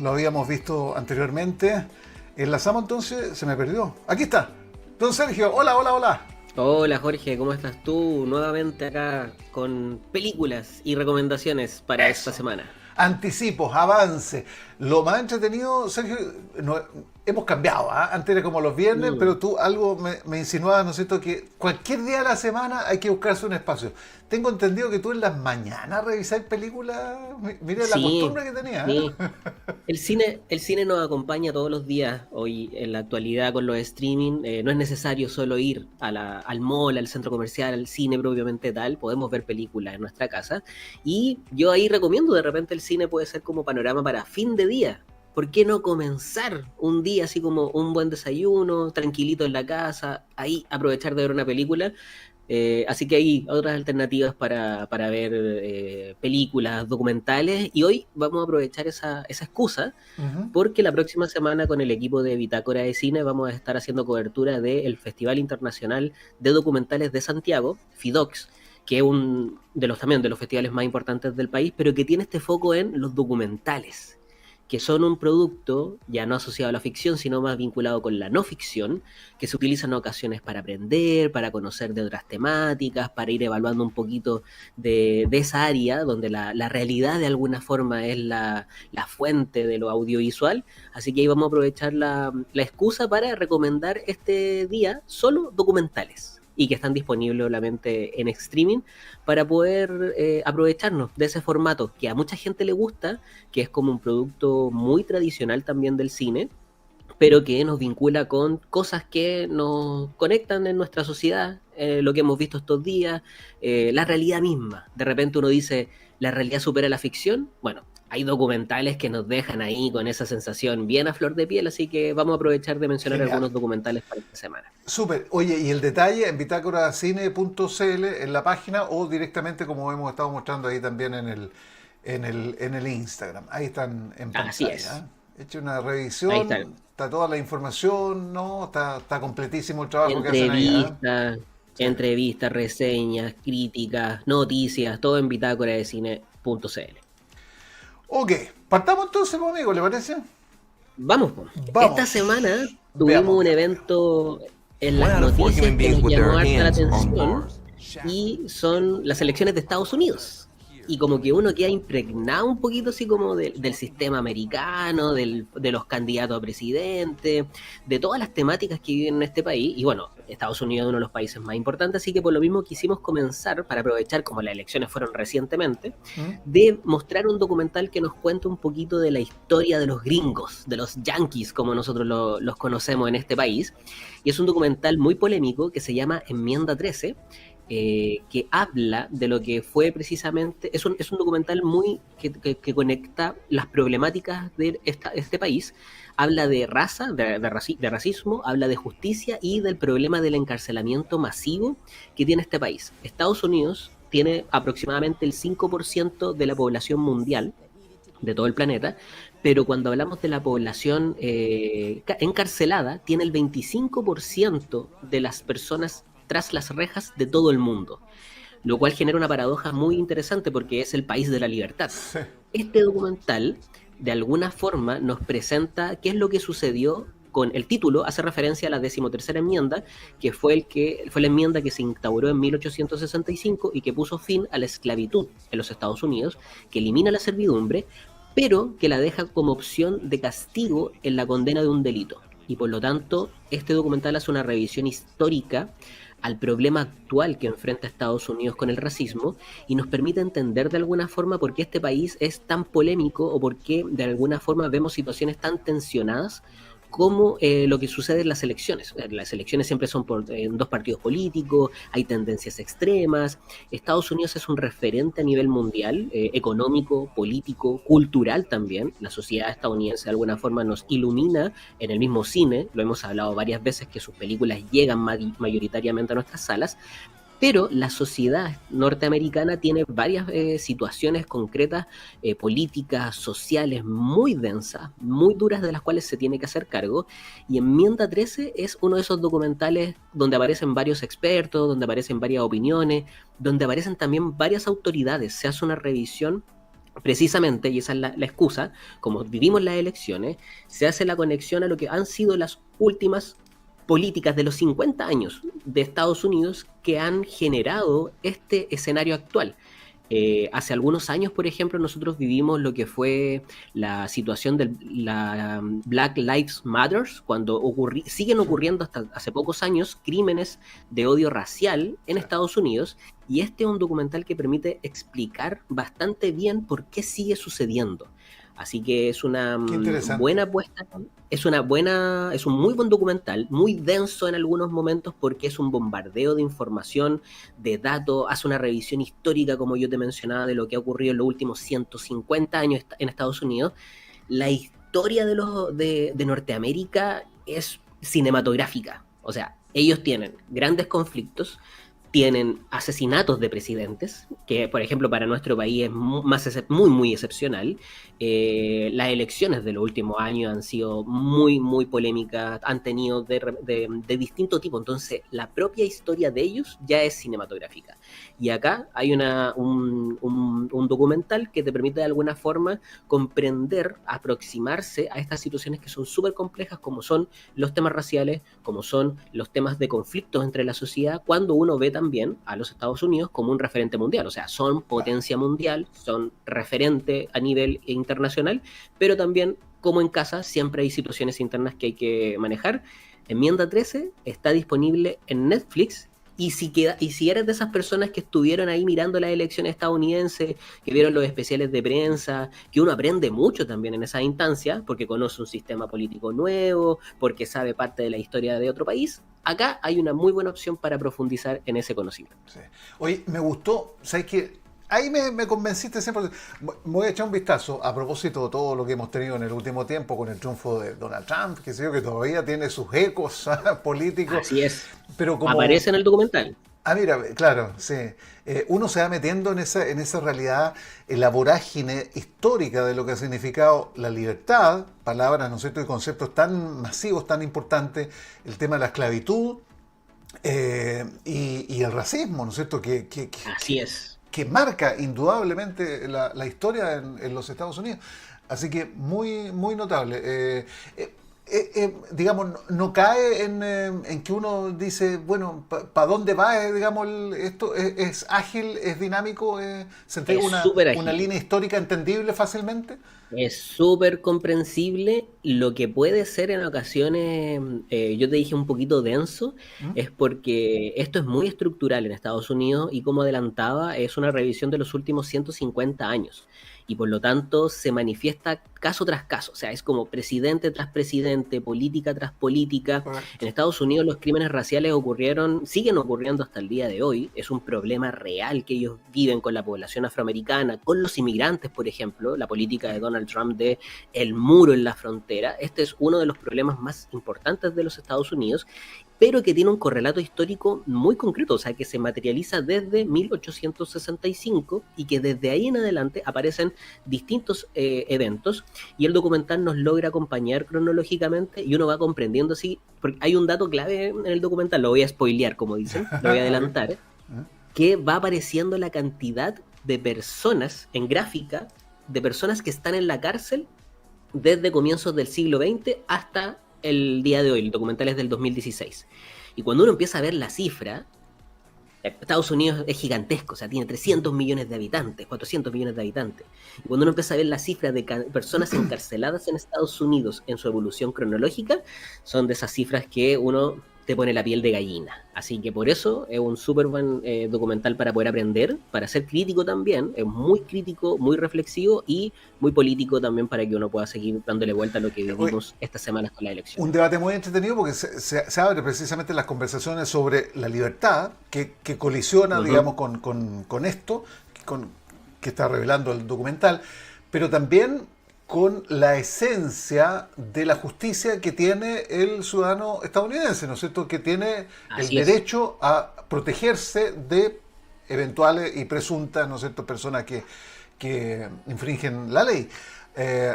Lo habíamos visto anteriormente. Enlazamos entonces, se me perdió. Aquí está. Don Sergio, hola, hola, hola. Hola Jorge, ¿cómo estás tú? Nuevamente acá con películas y recomendaciones para esta Eso. semana. Anticipos, avance. Lo más entretenido, Sergio, hemos cambiado. ¿Ah? Antes era como los viernes, Mm, pero tú algo me insinuabas, ¿no es cierto?, que cualquier día de la semana hay que buscarse un espacio. Tengo entendido que tú en las mañanas revisás películas. Mira la sí, costumbre que tenías. sí. El cine nos acompaña todos los días. Hoy en la actualidad con los streaming no es necesario solo ir al mall, al centro comercial, al cine propiamente tal. Podemos ver películas en nuestra casa. Y yo ahí recomiendo, de repente el cine puede ser como panorama para fin de día. ¿Por qué no comenzar un día así como un buen desayuno, tranquilito en la casa, ahí aprovechar de ver una película? Así que hay otras alternativas para ver películas, documentales, y hoy vamos a aprovechar esa excusa Ujú. porque la próxima semana con el equipo de Bitácora de Cine vamos a estar haciendo cobertura del Festival Internacional de Documentales de Santiago, FIDOX, que es también de los festivales más importantes del país, pero que tiene este foco en los documentales, que son un producto ya no asociado a la ficción, sino más vinculado con la no ficción, que se utilizan en ocasiones para aprender, para conocer de otras temáticas, para ir evaluando un poquito de esa área donde la realidad de alguna forma es la fuente de lo audiovisual. Así que ahí vamos a aprovechar la excusa para recomendar este día solo documentales y que están disponibles obviamente en streaming para poder aprovecharnos de ese formato que a mucha gente le gusta, que es como un producto muy tradicional también del cine, pero que nos vincula con cosas que nos conectan en nuestra sociedad, lo que hemos visto estos días, la realidad misma. De repente uno dice, ¿la realidad supera la ficción? Bueno, hay documentales que nos dejan ahí con esa sensación bien a flor de piel, así que vamos a aprovechar de mencionar Genial. algunos documentales para esta semana. Súper. Oye, y el detalle en bitácoracine.cl en la página o directamente como hemos estado mostrando ahí también en el Instagram. Ahí están en Así es, pantalla. ¿Eh? He hecho una ahí está. revisión, está toda la información, ¿no? Está completísimo el trabajo que hacen ahí. ¿Ah? Entrevistas, Sí. entrevistas, reseñas, críticas, noticias, todo en bitácoradecine.cl. Ok, partamos entonces conmigo, ¿le parece? Vamos, po. Esta Vamos. semana tuvimos Veamos, un veamos. evento en One las out of four noticias human que beings nos with llamó their harta la hands on atención bars. y son las elecciones de Estados Unidos. Y como que uno queda impregnado un poquito así como del sistema americano, de los candidatos a presidente, de todas las temáticas que viven en este país. Y bueno, Estados Unidos es uno de los países más importantes, así que por lo mismo quisimos comenzar, para aprovechar como las elecciones fueron recientemente, ¿Mm? de mostrar un documental que nos cuenta un poquito de la historia de los gringos, de los yankees, como nosotros los conocemos en este país. Y es un documental muy polémico que se llama Enmienda 13, que habla de lo que fue precisamente, es un documental muy que conecta las problemáticas de este país, habla de raza, de racismo, habla de justicia y del problema del encarcelamiento masivo que tiene este país. Estados Unidos tiene aproximadamente el 5% de la población mundial, de todo el planeta, pero cuando hablamos de la población encarcelada, tiene el 25% de las personas tras las rejas de todo el mundo, lo cual genera una paradoja muy interesante porque es el país de la libertad. Sí. Este documental, de alguna forma, nos presenta qué es lo que sucedió con el título, hace referencia a la 13ª enmienda, que fue la enmienda que se instauró en 1865 y que puso fin a la esclavitud en los Estados Unidos, que elimina la servidumbre, pero que la deja como opción de castigo en la condena de un delito. Y por lo tanto, este documental hace una revisión histórica al problema actual que enfrenta Estados Unidos con el racismo y nos permite entender de alguna forma por qué este país es tan polémico o por qué de alguna forma vemos situaciones tan tensionadas como lo que sucede en las elecciones. Las elecciones siempre son en dos partidos políticos, hay tendencias extremas. Estados Unidos es un referente a nivel mundial, económico, político, cultural también. La sociedad estadounidense de alguna forma nos ilumina en el mismo cine, lo hemos hablado varias veces que sus películas llegan mayoritariamente a nuestras salas, pero la sociedad norteamericana tiene varias situaciones concretas, políticas, sociales, muy densas, muy duras, de las cuales se tiene que hacer cargo. Y Enmienda 13 es uno de esos documentales donde aparecen varios expertos, donde aparecen varias opiniones, donde aparecen también varias autoridades. Se hace una revisión precisamente, y esa es la excusa, como vivimos las elecciones, se hace la conexión a lo que han sido las últimas políticas de los 50 años de Estados Unidos que han generado este escenario actual. Hace algunos años, por ejemplo, nosotros vivimos lo que fue la situación de la Black Lives Matter, cuando siguen ocurriendo hasta hace pocos años crímenes de odio racial en Estados Unidos, y este es un documental que permite explicar bastante bien por qué sigue sucediendo. Así que es una Qué buena interesante. apuesta, es un muy buen documental, muy denso en algunos momentos porque es un bombardeo de información, de datos, hace una revisión histórica, como yo te mencionaba, de lo que ha ocurrido en los últimos 150 años en Estados Unidos. La historia de Norteamérica es cinematográfica, o sea, ellos tienen grandes conflictos, tienen asesinatos de presidentes, que por ejemplo para nuestro país es muy excepcional. Las elecciones de los últimos años han sido muy polémicas, han tenido de distinto tipo, entonces la propia historia de ellos ya es cinematográfica. Y acá hay un documental que te permite de alguna forma comprender, aproximarse a estas situaciones que son súper complejas, como son los temas raciales, como son los temas de conflictos entre la sociedad, cuando uno ve también a los Estados Unidos como un referente mundial, o sea, son Claro. potencia mundial, son referente a nivel internacional, pero también, como en casa, siempre hay situaciones internas que hay que manejar. Enmienda 13 está disponible en Netflix. Y si eres de esas personas que estuvieron ahí mirando las elecciones estadounidenses, que vieron los especiales de prensa, que uno aprende mucho también en esa instancia, porque conoce un sistema político nuevo, porque sabe parte de la historia de otro país, acá hay una muy buena opción para profundizar en ese conocimiento. Sí. Oye, me gustó, ¿sabes qué? Ahí me convenciste 100%. Voy a echar un vistazo a propósito de todo lo que hemos tenido en el último tiempo con el triunfo de Donald Trump, que sé yo, que todavía tiene sus ecos políticos, Así es. pero como... Aparece en el documental. Ah, mira, claro, sí. Uno se va metiendo en esa realidad, en la vorágine histórica de lo que ha significado la libertad, palabras, ¿no es cierto?, y conceptos tan masivos, tan importantes, el tema de la esclavitud, y el racismo, ¿no es cierto?, Así es. que marca indudablemente la historia en los Estados Unidos. Así que muy notable. Digamos, no cae en que uno dice, bueno, ¿para dónde va? Digamos, esto es ágil, es dinámico, se entrega Es súper una ágil. línea histórica entendible fácilmente. Es súper comprensible. Lo que puede ser en ocasiones, yo te dije un poquito denso, ¿Mm? es porque esto es muy estructural en Estados Unidos y como adelantaba, es una revisión de los últimos 150 años. Y por lo tanto se manifiesta caso tras caso, o sea, es como presidente tras presidente, política tras política. Correcto. En Estados Unidos los crímenes raciales ocurrieron, siguen ocurriendo hasta el día de hoy, es un problema real que ellos viven con la población afroamericana, con los inmigrantes, por ejemplo, la política de Donald Trump de el muro en la frontera. Este es uno de los problemas más importantes de los Estados Unidos, pero que tiene un correlato histórico muy concreto, o sea, que se materializa desde 1865 y que desde ahí en adelante aparecen distintos eventos, y el documental nos logra acompañar cronológicamente y uno va comprendiendo así, porque hay un dato clave en el documental, lo voy a spoilear, como dicen, lo voy a Ok. adelantar, que va apareciendo la cantidad de personas en gráfica, de personas que están en la cárcel desde comienzos del siglo XX hasta el día de hoy. El documental es del 2016. Y cuando uno empieza a ver la cifra, Estados Unidos es gigantesco, o sea, tiene 300 millones de habitantes, 400 millones de habitantes. Y cuando uno empieza a ver la cifra de personas encarceladas en Estados Unidos en su evolución cronológica, son de esas cifras que uno te pone la piel de gallina. Así que por eso es un súper buen documental para poder aprender, para ser crítico también. Es muy crítico, muy reflexivo y muy político también para que uno pueda seguir dándole vuelta a lo que Oye, vivimos estas semanas con las un elecciones. debate muy entretenido porque se abre precisamente las conversaciones sobre la libertad que colisiona, Uh -huh. digamos, con esto, con, que está revelando el documental, pero también con la esencia de la justicia que tiene el ciudadano estadounidense, ¿no es cierto?, que tiene el Así es. derecho a protegerse de eventuales y presuntas, ¿no es cierto?, personas que infringen la ley.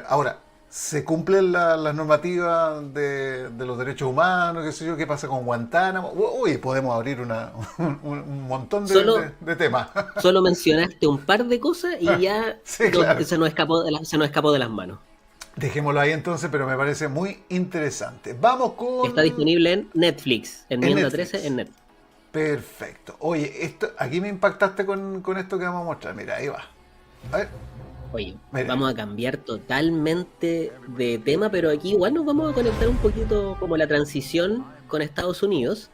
Ahora, ¿Se cumplen las normativas de los derechos humanos? ¿Qué sé yo? ¿Qué pasa con Guantánamo? Uy, podemos abrir un montón Solo, de temas. solo mencionaste un par de cosas y ya Sí, claro. se nos escapó de las manos. Dejémoslo ahí entonces, pero me parece muy interesante. Vamos Está con disponible en Netflix, en Enmienda 13 en Netflix. Netflix. Perfecto. Oye, aquí me impactaste con esto que vamos a mostrar. Mira, ahí va. A ver, Oye, mira. vamos a cambiar totalmente de tema, pero aquí igual nos vamos a conectar un poquito como la transición con Estados Unidos.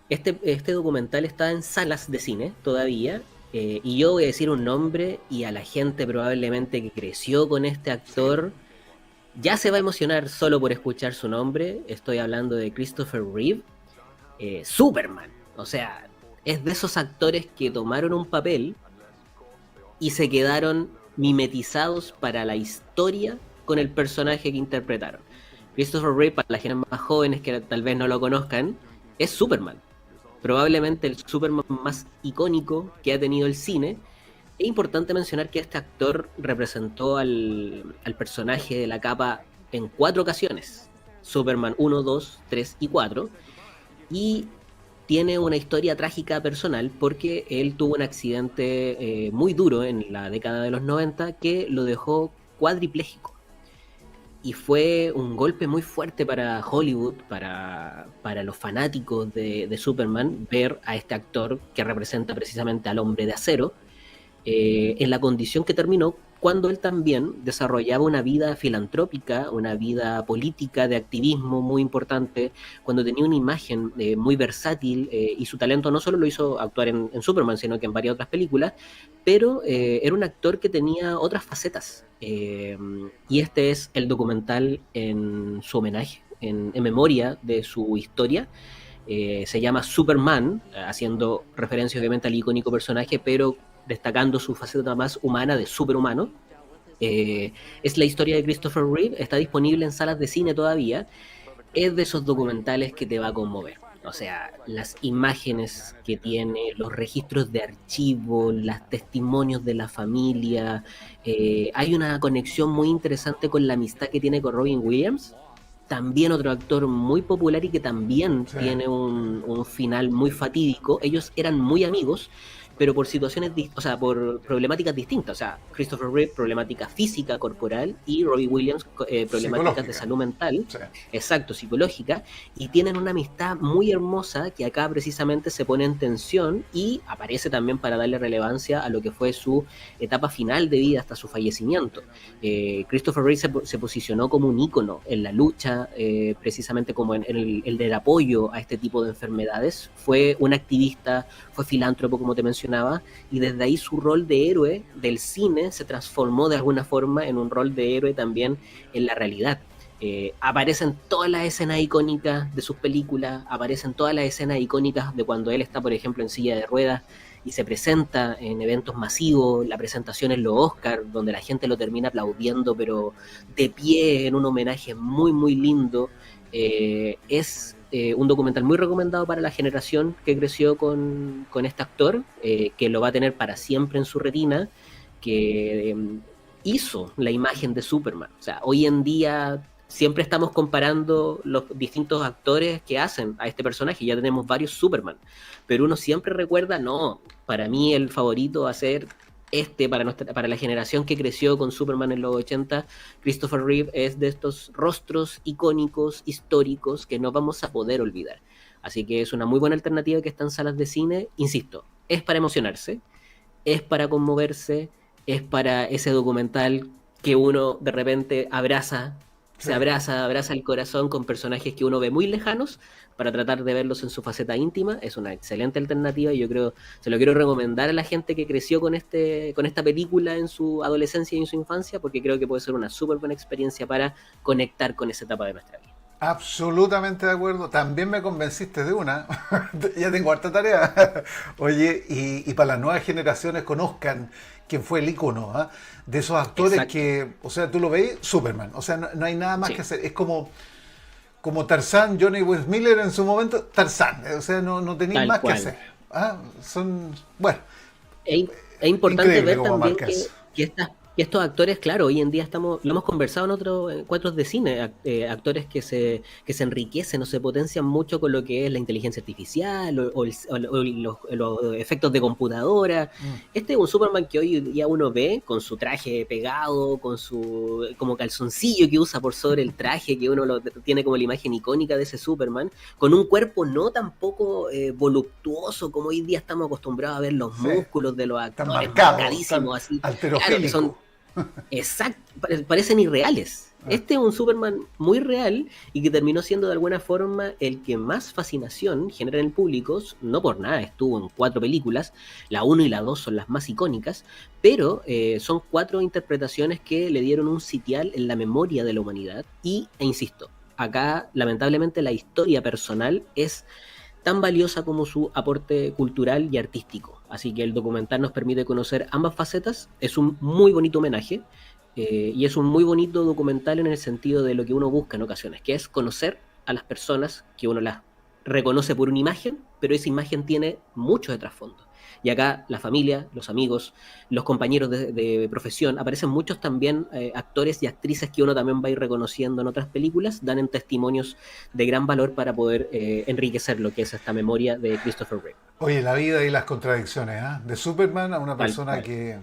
Este documental está en salas de cine todavía, y yo voy a decir un nombre y a la gente probablemente que creció con este Sí. actor ya se va a emocionar solo por escuchar su nombre. Estoy hablando de Christopher Reeve, Superman. O sea, es de esos actores que tomaron un papel y se quedaron mimetizados para la historia con el personaje que interpretaron. Christopher Reeve, para las gente más jóvenes que tal vez no lo conozcan, es Superman. Probablemente el Superman más icónico que ha tenido el cine. Es importante mencionar que este actor representó al personaje de la capa en 4 ocasiones. Superman 1, 2, 3 y 4. Y tiene una historia trágica personal porque él tuvo un accidente muy duro en la década de los 90 que lo dejó cuadripléjico. Y fue un golpe muy fuerte para Hollywood, para los fanáticos de Superman, ver a este actor que representa precisamente al hombre de acero, en la condición que terminó cuando él también desarrollaba una vida filantrópica, una vida política de activismo muy importante, cuando tenía una imagen muy versátil, y su talento no solo lo hizo actuar en Superman, sino que en varias otras películas, pero era un actor que tenía otras facetas. Y este es el documental en su homenaje, en memoria de su historia. Se llama Superman, haciendo referencia obviamente al icónico personaje, pero destacando su faceta más humana de superhumano. Es la historia de Christopher Reeve, está disponible en salas de cine todavía. Es de esos documentales que te va a conmover. O sea, las imágenes que tiene, los registros de archivo, los testimonios de la familia. Hay una conexión muy interesante con la amistad que tiene con Robin Williams, también otro actor muy popular y que también Sí. tiene un final muy fatídico. Ellos eran muy amigos, pero por situaciones, o sea, por problemáticas distintas. O sea, Christopher Reeve, problemática física corporal, y Robbie Williams, problemáticas de Psicológica. salud mental, Sí. exacto, psicológica, y tienen una amistad muy hermosa que acá precisamente se pone en tensión y aparece también para darle relevancia a lo que fue su etapa final de vida hasta su fallecimiento. Christopher Reeve se posicionó como un ícono en la lucha, precisamente como en el del apoyo a este tipo de enfermedades. Fue un activista, fue filántropo, como te mencionaba, y desde ahí su rol de héroe del cine se transformó de alguna forma en un rol de héroe también en la realidad. Aparecen todas las escenas icónicas de sus películas, aparecen todas las escenas icónicas de cuando él está, por ejemplo, en silla de ruedas y se presenta en eventos masivos, la presentación en los Oscars, donde la gente lo termina aplaudiendo, pero de pie, en un homenaje muy, muy lindo. Es un documental muy recomendado para la generación que creció con este actor, que lo va a tener para siempre en su retina, que hizo la imagen de Superman. O sea, hoy en día siempre estamos comparando los distintos actores que hacen a este personaje. Ya tenemos varios Superman, pero uno siempre recuerda, no, para mí el favorito va a ser para la generación que creció con Superman en los 80. Christopher Reeve es de estos rostros icónicos, históricos, que no vamos a poder olvidar. Así que es una muy buena alternativa que está en salas de cine. Insisto, es para emocionarse, es para conmoverse, es para ese documental que uno de repente abraza, Sí. abraza el corazón con personajes que uno ve muy lejanos para tratar de verlos en su faceta íntima. Es una excelente alternativa y yo creo, se lo quiero recomendar a la gente que creció con esta película en su adolescencia y en su infancia, porque creo que puede ser una súper buena experiencia para conectar con esa etapa de nuestra vida. Absolutamente de acuerdo. También me convenciste de una. Ya tengo harta tarea. Oye, y para las nuevas generaciones conozcan quién fue el ícono, ¿ah? De esos actores Exacto, que, o sea, tú lo veis, Superman. O sea, no hay nada más que sí, hacer. Es como Tarzán, Johnny Weissmuller en su momento, Tarzán. O sea, no tenéis tal más que cual. hacer. ¿Ah? Son, bueno, Es, es importante increíble ver como también marcas. que estas Y estos actores, claro, hoy en día lo hemos conversado en otros encuentros de cine, actores que se enriquecen o se potencian mucho con lo que es la inteligencia artificial o los efectos de computadora. Mm. Este es un Superman que hoy día uno ve con su traje pegado, con su como calzoncillo que usa por sobre el traje, que uno lo tiene como la imagen icónica de ese Superman, con un cuerpo no tampoco voluptuoso como hoy día estamos acostumbrados a ver los Sí, músculos de los tan actores marcado, tan marcadísimos así. Claro, que son alterofílico. exacto, parecen irreales. Ah, Este es un Superman muy real y que terminó siendo de alguna forma el que más fascinación genera en el público, no por nada, estuvo en 4 películas, la 1 y la 2 son las más icónicas, pero son 4 interpretaciones que le dieron un sitial en la memoria de la humanidad e insisto, acá lamentablemente la historia personal es tan valiosa como su aporte cultural y artístico. Así que el documental nos permite conocer ambas facetas, es un muy bonito homenaje y es un muy bonito documental en el sentido de lo que uno busca en ocasiones, que es conocer a las personas que uno las reconoce por una imagen, pero esa imagen tiene mucho de trasfondo. Y acá la familia, los amigos, los compañeros de profesión, aparecen muchos también actores y actrices que uno también va a ir reconociendo en otras películas, dan en testimonios de gran valor para poder enriquecer lo que es esta memoria de Christopher Reeve. oye, la vida y las contradicciones, ¿ah? De Superman a una Tal persona cual. que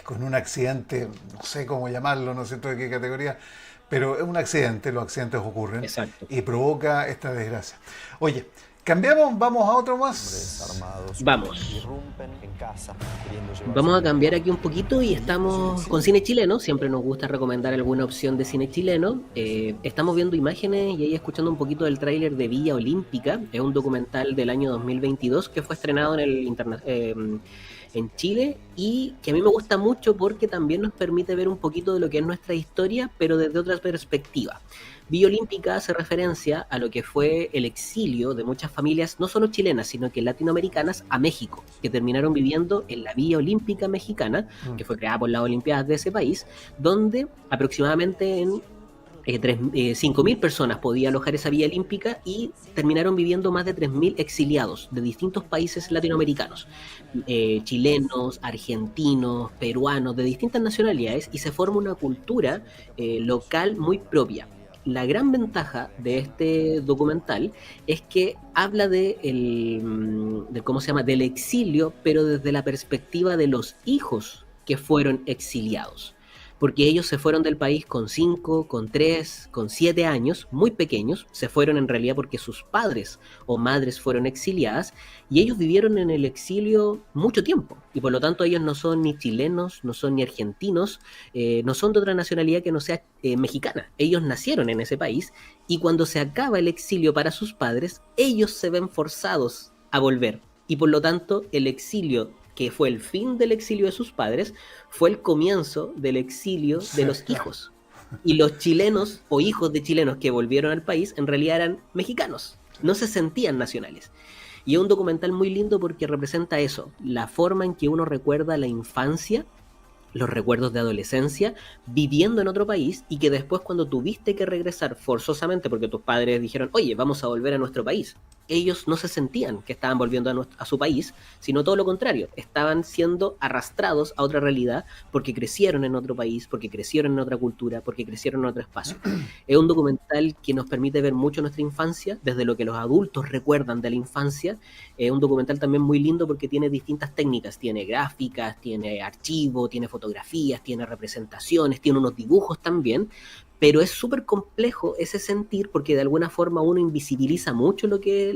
con un accidente, no sé cómo llamarlo, no sé de qué categoría, pero es un accidente, los accidentes ocurren Exacto. y provoca esta desgracia. Oye, cambiamos, vamos a otro Hombres más. armados Vamos. irrumpen en casa queriendo llevarse Vamos a dinero. cambiar aquí un poquito y estamos con cine chileno. Siempre nos gusta recomendar alguna opción de cine chileno. Estamos viendo imágenes y ahí escuchando un poquito del tráiler de Villa Olímpica. Es un documental del año 2022 que fue estrenado en Chile y que a mí me gusta mucho porque también nos permite ver un poquito de lo que es nuestra historia, pero desde otra perspectiva. Villa Olímpica hace referencia a lo que fue el exilio de muchas familias, no solo chilenas, sino que latinoamericanas, a México, que terminaron viviendo en la Villa Olímpica mexicana, Mm. que fue creada por las Olimpiadas de ese país, donde aproximadamente en 5.000 personas podía alojar esa Villa Olímpica y terminaron viviendo más de 3.000 exiliados de distintos países latinoamericanos, chilenos, argentinos, peruanos, de distintas nacionalidades, y se forma una cultura local muy propia. La gran ventaja de este documental es que habla de ¿cómo se llama? Del exilio, pero desde la perspectiva de los hijos que fueron exiliados, porque ellos se fueron del país con 5, con 3, con 7 años, muy pequeños, se fueron en realidad porque sus padres o madres fueron exiliadas y ellos vivieron en el exilio mucho tiempo y por lo tanto ellos no son ni chilenos, no son ni argentinos, no son de otra nacionalidad que no sea mexicana, ellos nacieron en ese país y cuando se acaba el exilio para sus padres, ellos se ven forzados a volver y por lo tanto el exilio que fue el fin del exilio de sus padres, fue el comienzo del exilio de Sí, los claro. hijos. Y los chilenos o hijos de chilenos que volvieron al país en realidad eran mexicanos, no se sentían nacionales. Y es un documental muy lindo porque representa eso, la forma en que uno recuerda la infancia, los recuerdos de adolescencia, viviendo en otro país y que después cuando tuviste que regresar forzosamente porque tus padres dijeron, oye, vamos a volver a nuestro país, ellos no se sentían que estaban volviendo a su país, sino todo lo contrario, estaban siendo arrastrados a otra realidad porque crecieron en otro país, porque crecieron en otra cultura, porque crecieron en otro espacio. Es un documental que nos permite ver mucho nuestra infancia, desde lo que los adultos recuerdan de la infancia. Es un documental también muy lindo porque tiene distintas técnicas, tiene gráficas, tiene archivo, tiene fotografías, tiene representaciones, tiene unos dibujos también, pero es súper complejo ese sentir porque de alguna forma uno invisibiliza mucho lo que es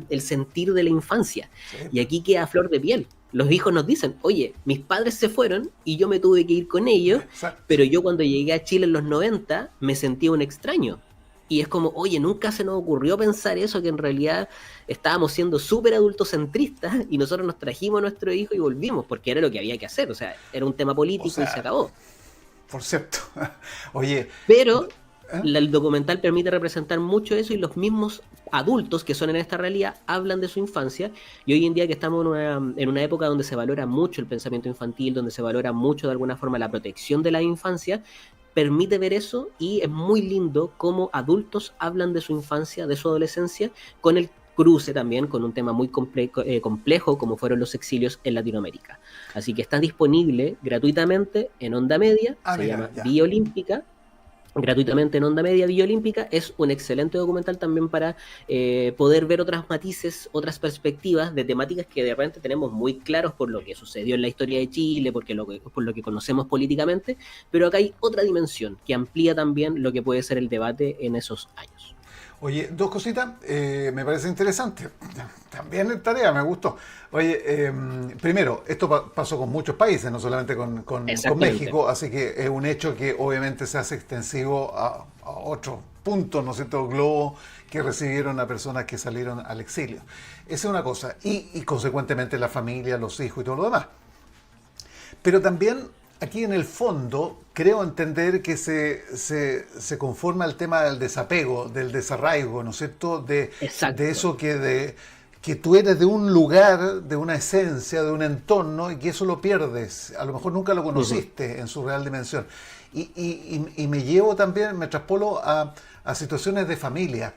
el sentir de la infancia. Sí, Y aquí queda a flor de piel. Los hijos nos dicen, oye, mis padres se fueron y yo me tuve que ir con ellos, exacto. pero yo cuando llegué a Chile en los 90 me sentía un extraño. Y es como, oye, nunca se nos ocurrió pensar eso, que en realidad estábamos siendo súper adultocentristas y nosotros nos trajimos a nuestro hijo y volvimos, porque era lo que había que hacer, o sea, era un tema O político y se sea, acabó. por cierto. Oye, Pero ¿eh? el documental permite representar mucho eso y los mismos adultos que son en esta realidad hablan de su infancia y hoy en día que estamos en una época donde se valora mucho el pensamiento infantil, donde se valora mucho de alguna forma la protección de la infancia, permite ver eso y es muy lindo cómo adultos hablan de su infancia, de su adolescencia, con cruce también con un tema muy complejo como fueron los exilios en Latinoamérica. Así que está disponible gratuitamente en Onda Media, se llama Vía Olímpica, gratuitamente en Onda Media Vía Olímpica. Es un excelente documental también para poder ver otras matices, otras perspectivas de temáticas que de repente tenemos muy claros por lo que sucedió en la historia de Chile, por lo que conocemos políticamente, pero acá hay otra dimensión que amplía también lo que puede ser el debate en esos años. Oye, dos cositas, me parece interesante. También en tarea, me gustó. Oye, primero, esto pasó con muchos países, no solamente con México, así que es un hecho que obviamente se hace extensivo a otros puntos, ¿no es cierto?, globo, que recibieron a personas que salieron al exilio. Esa es una cosa. Y consecuentemente la familia, los hijos y todo lo demás. Pero también aquí en el fondo creo entender que se conforma el tema del desapego, del desarraigo, ¿no es cierto? De eso que tú eres de un lugar, de una esencia, de un entorno y que eso lo pierdes. A lo mejor nunca lo conociste en su real dimensión. Y me llevo también, me traspolo a situaciones de familia.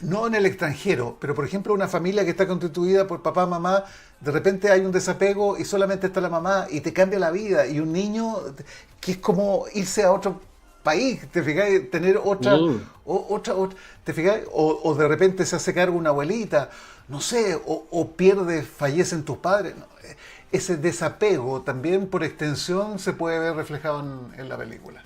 No en el extranjero, pero por ejemplo una familia que está constituida por papá, mamá, de repente hay un desapego y solamente está la mamá y te cambia la vida. Y un niño que es como irse a otro país, ¿te fijáis? Tener otra, ¿te fijáis? O de repente se hace cargo una abuelita, no sé, o pierde, fallecen tus padres. No, ese desapego también por extensión se puede ver reflejado en la película.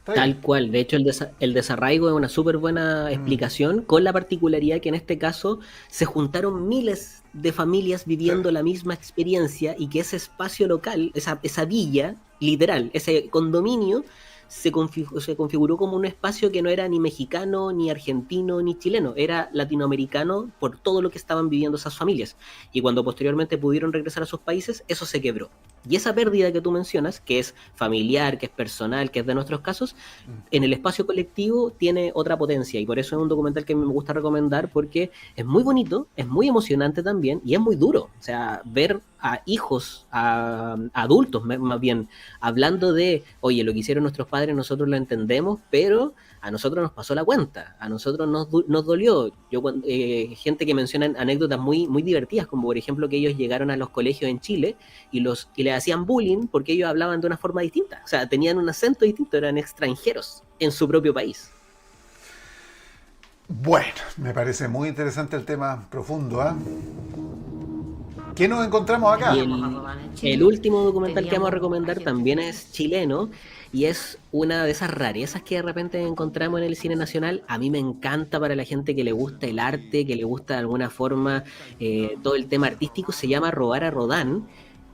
Tal cual, de hecho el desarraigo es una súper buena explicación, con la particularidad que en este caso se juntaron miles de familias viviendo la misma experiencia y que ese espacio local, esa villa, literal, ese condominio, se configuró como un espacio que no era ni mexicano, ni argentino, ni chileno, era latinoamericano por todo lo que estaban viviendo esas familias. Y cuando posteriormente pudieron regresar a sus países, eso se quebró. Y esa pérdida que tú mencionas, que es familiar, que es personal, que es de nuestros casos, en el espacio colectivo tiene otra potencia. Y por eso es un documental que me gusta recomendar, porque es muy bonito, es muy emocionante también, y es muy duro. O sea, ver a hijos, a adultos más bien, hablando de, oye, lo que hicieron nuestros padres nosotros lo entendemos, pero a nosotros nos pasó la cuenta, a nosotros nos dolió. Gente que menciona anécdotas muy, muy divertidas, como por ejemplo que ellos llegaron a los colegios en Chile y les hacían bullying porque ellos hablaban de una forma distinta, o sea, tenían un acento distinto, eran extranjeros en su propio país. Bueno, me parece muy interesante el tema, profundo, ¿eh? ¿Qué nos encontramos acá? Y el último documental que vamos a recomendar también es chileno y es una de esas rarezas que de repente encontramos en el cine nacional. A mí me encanta, para la gente que le gusta el arte, que le gusta de alguna forma todo el tema artístico. Se llama Robar a Rodin.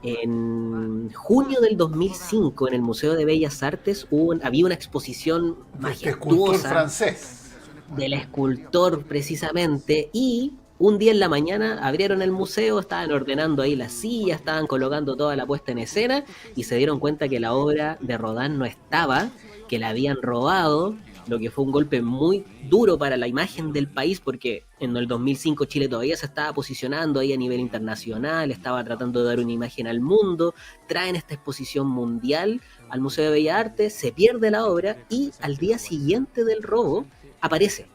En junio del 2005 en el Museo de Bellas Artes había una exposición majestuosa francés, del escultor precisamente, y un día en la mañana abrieron el museo, estaban ordenando ahí las sillas, estaban colocando toda la puesta en escena y se dieron cuenta que la obra de Rodin no estaba, que la habían robado, lo que fue un golpe muy duro para la imagen del país, porque en el 2005 Chile todavía se estaba posicionando ahí a nivel internacional, estaba tratando de dar una imagen al mundo. Traen esta exposición mundial al Museo de Bellas Artes, se pierde la obra y al día siguiente del robo aparece.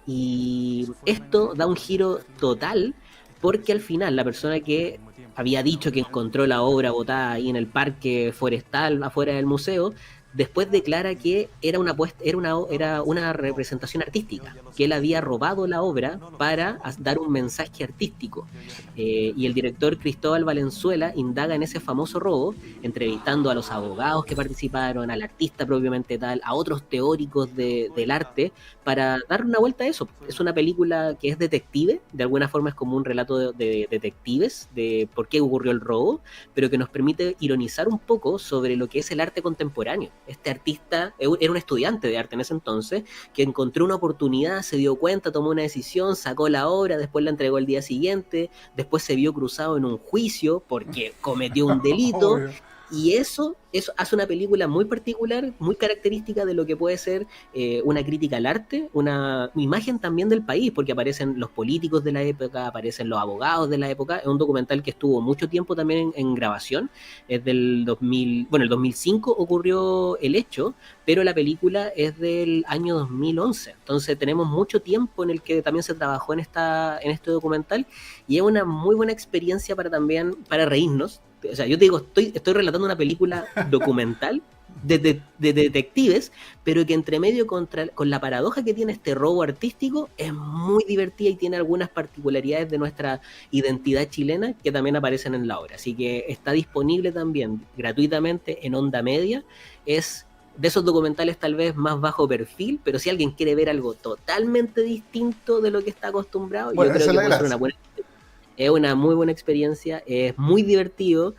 Y esto da un giro total, porque al final la persona que había dicho que encontró la obra botada ahí en el parque forestal afuera del museo, después declara que era una representación artística, que él había robado la obra para dar un mensaje artístico. Y el director Cristóbal Valenzuela indaga en ese famoso robo, entrevistando a los abogados que participaron, al artista propiamente tal, a otros teóricos del arte, para dar una vuelta a eso. Es una película que es detective, de alguna forma es como un relato de detectives, de por qué ocurrió el robo, pero que nos permite ironizar un poco sobre lo que es el arte contemporáneo. Este artista era un estudiante de arte en ese entonces, que encontró una oportunidad, se dio cuenta, tomó una decisión, sacó la obra, después la entregó el día siguiente, después se vio cruzado en un juicio porque cometió un delito. Y eso hace una película muy particular, muy característica de lo que puede ser una crítica al arte, una imagen también del país, porque aparecen los políticos de la época, aparecen los abogados de la época. Es un documental que estuvo mucho tiempo también en grabación. Es del 2000, bueno, el 2005 ocurrió el hecho, pero la película es del año 2011. Entonces tenemos mucho tiempo en el que también se trabajó en este documental, y es una muy buena experiencia para también, para reírnos. O sea, yo te digo, estoy relatando una película documental de detectives, pero que entre medio con la paradoja que tiene este robo artístico es muy divertida y tiene algunas particularidades de nuestra identidad chilena que también aparecen en la obra. Así que está disponible también gratuitamente en Onda Media. Es de esos documentales tal vez más bajo perfil, pero si alguien quiere ver algo totalmente distinto de lo que está acostumbrado, Bueno, yo creo esa es que la puede ser gracia. una buena. Es una muy buena experiencia, es muy divertido,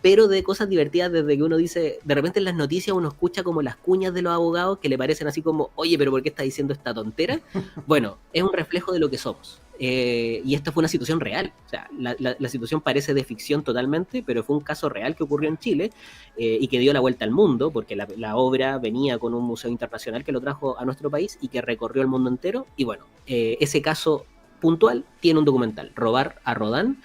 pero de cosas divertidas desde que uno dice, de repente en las noticias uno escucha como las cuñas de los abogados que le parecen así como, oye, pero ¿por qué está diciendo esta tontera? Bueno, es un reflejo de lo que somos. Y esta fue una situación real. O sea, la situación parece de ficción totalmente, pero fue un caso real que ocurrió en Chile, y que dio la vuelta al mundo, porque la obra venía con un museo internacional que lo trajo a nuestro país y que recorrió el mundo entero. Y bueno, ese caso puntual tiene un documental, Robar a Rodán,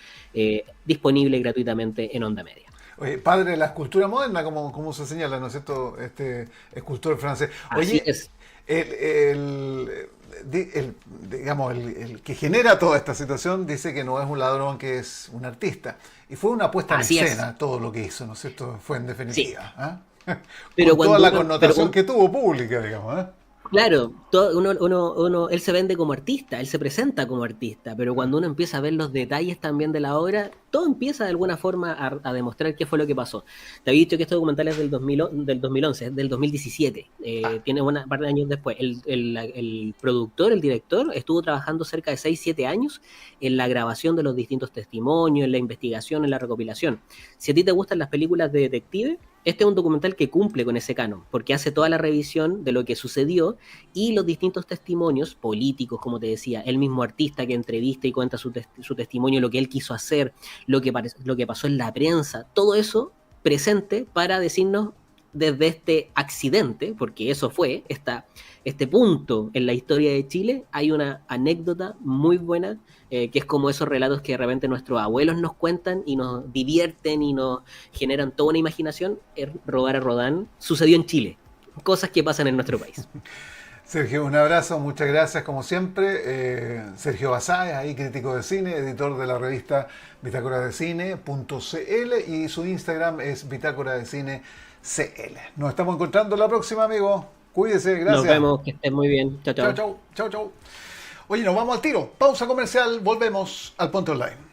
disponible gratuitamente en Onda Media. Oye, padre de la escultura moderna, como se señala, ¿no es cierto? Este escultor francés. Así Oye, es. el, el- digamos, el que genera toda esta situación dice que no es un ladrón, que es un artista. Y fue una puesta en Así es. escena todo lo que hizo, ¿no es cierto? Fue en Sí. definitiva. ¿Ah? Pero Con toda cuando la uno, connotación que tuvo pública, digamos. ¿Ah? claro, él se vende como artista, él se presenta como artista, pero cuando uno empieza a ver los detalles también de la obra, todo empieza de alguna forma a demostrar qué fue lo que pasó. Te había dicho que este documental es del 2011, es del 2017, tiene una par de años después. El productor, el director, estuvo trabajando cerca de 6 7 años en la grabación de los distintos testimonios, en la investigación, en la recopilación. Si a ti te gustan las películas de detective, este es un documental que cumple con ese canon, porque hace toda la revisión de lo que sucedió y los distintos testimonios políticos, como te decía, el mismo artista que entrevista y cuenta su testimonio, lo que él quiso hacer, lo que pasó en la prensa, todo eso presente para decirnos desde este accidente, porque eso fue, este punto en la historia de Chile, hay una anécdota muy buena, que es como esos relatos que de repente nuestros abuelos nos cuentan y nos divierten y nos generan toda una imaginación. Robar a Rodán sucedió en Chile, cosas que pasan en nuestro país. Sergio, un abrazo, muchas gracias como siempre. Sergio Basáez, ahí crítico de cine, editor de la revista Bitácora de Cine.cl, y su Instagram es Bitácora de Cine CL. Nos estamos encontrando la próxima, amigo. Cuídese, Nos gracias. vemos, que estén muy bien. Chao, Chao, chao. chao, chao, chao. Oye, nos vamos al tiro. Pausa comercial, volvemos al Ponte Online.